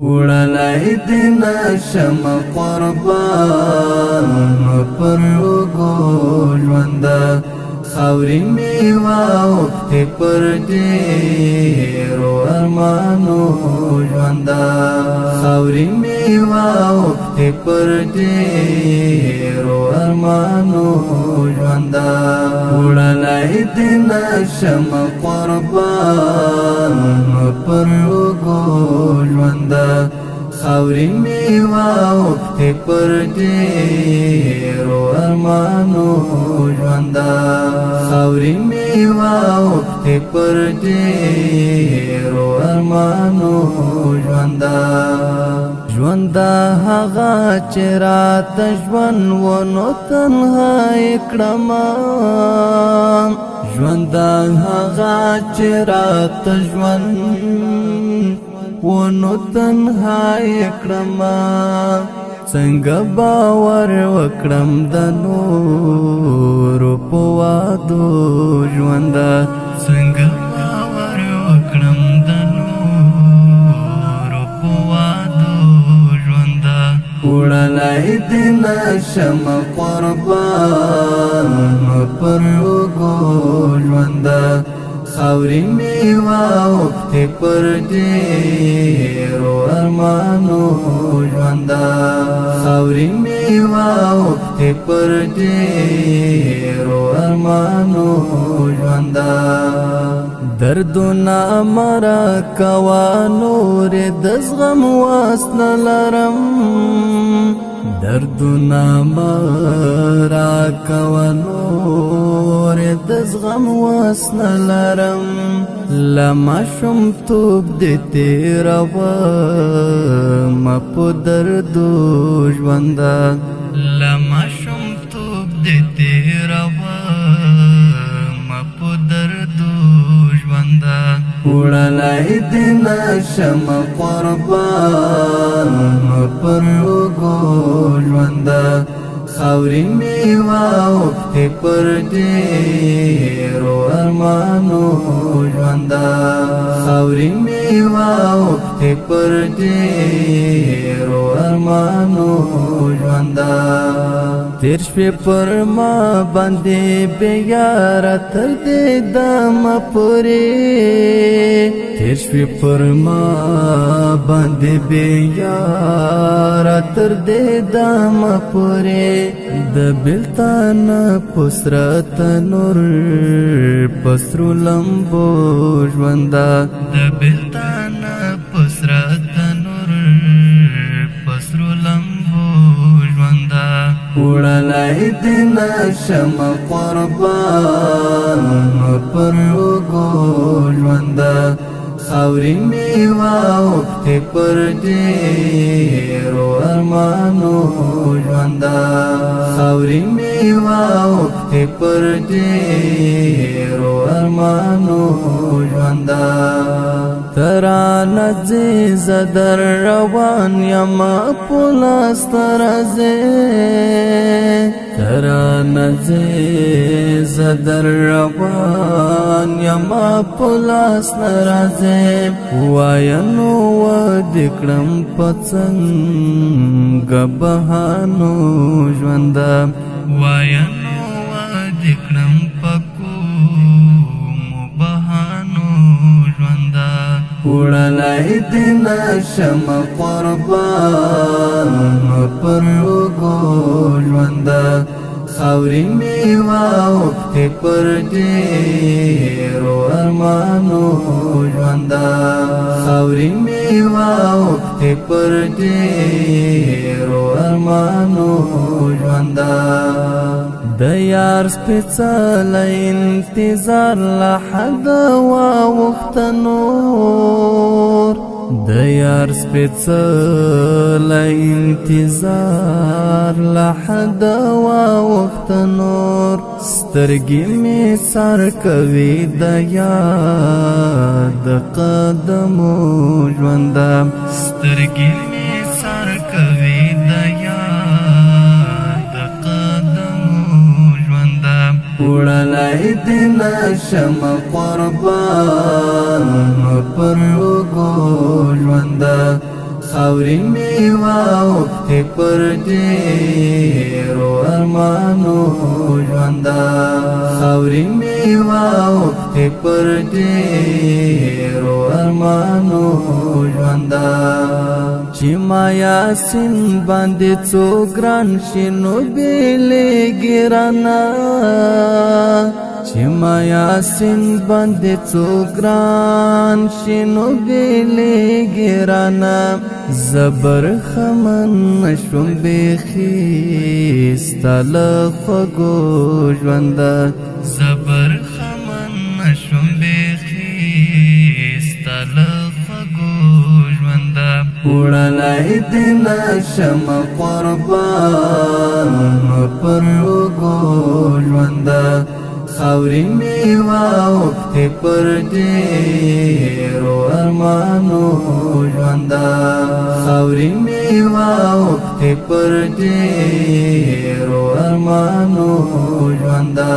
وړلای دې نشم قربان پر وګو ژونده خاورې مې واوښتې پر ډېرو ارمانو ژونده خاورې مې واوښتې پر ډېرو ارمانو ژونده وړلای دې نشم قربان پر وګو ژونده خاورې مې واوښتې پر ډېرو ارمانو ژونده خاورې مې واوښتې پر ډېرو ارمانو ژونده ژونده هغه چې راته ژوند ونو تنهایی کړمه ژونده هغه چې راته ژوند ونو تنهایی کړمه څنګه باور وکړم د نورو په وعدو ژونده څنګه باور وکړم د نورو په وعدو ژونده وړلای دې نشم قربان پر وګو ژونده خاورې مې واوښتې پر ډېرو ارمانو ژونده خاورې مې واوښتې پر ډېرو ارمانو ژونده دردونه مره کوه نورې د زغم واس نه لرم دردونه مره کوه نورې د زغم واس نه لرم له ماشومتوب دې تېرومه په دردو ژونده له ماشومتوب دې تېرومه په دردو ژونده وړلای دې نشم قربان پر وګو ژونده خاورې مې واوښتې پر ډېرو ارمانو ژونده خاورې مې واوښتې پر ډېرو ارمانو ژونده تېر شپې پر ما باندې بې یاره تر دې دمه پورې تېر شپې پر ما باندې بې یاره تر دې دمه پورې د بېلتان په سره تنور په سرو لمبو ژونده د بېلتان په سره تنور په سرو لمبو ژونده وړلای دې نشم قربان پر وګو ژونده خاورې مې واوښتې پر ډېرو ارمانو ژونده خاورې مې واوښتې پر ډېرو ارمانو ژونده ته رانه ځې زه در روان یمه په لاس ته راځې ته رانه ځې زه در روان یمه په لاس نه راځې وایه نو ودې کړم په څنګه بهانو ژونده وایه نو ودې کړم په کومو بهانو ژونده وړلای دې نشم قربان پر وګو ژونده خاورې مې واوښتې پر ډېرو ارمانو ژونده خاورې مې واوښتې پر ډېرو ارمانو ژونده د یار سپېڅلی انتظار له حده واوښته نور د یار سپېڅلی انتظار له حده واوښته نور سترګې مې سر کوي د یاد قدمو ژونده سترګې مې سر کوي د یاد قدمو ژونده وړلای دې نشم قربان پر وګو ژونده خاوري میوا وخته پر ډیرو ارمانو ژوندا خاوري میوا وخته پر ډیرو ارمانو ژوندا چې ما یاسین باندې څو ګران شنو بیلې ګرانا چې ما یاسین باندې څو ګران شنو بیلې ګرانا زبر خمن شوم بیخي ستل خوږو ژوندا زبر خمن شوم بیخي ستل خوږو ژوندا وړلای دې نشم قربان پر وګو ژوندا خاوري میوا وخته پر ډیرو ارمانو ژوندا خاوري میوا وخته پر ډیرو ارمانو ژوندا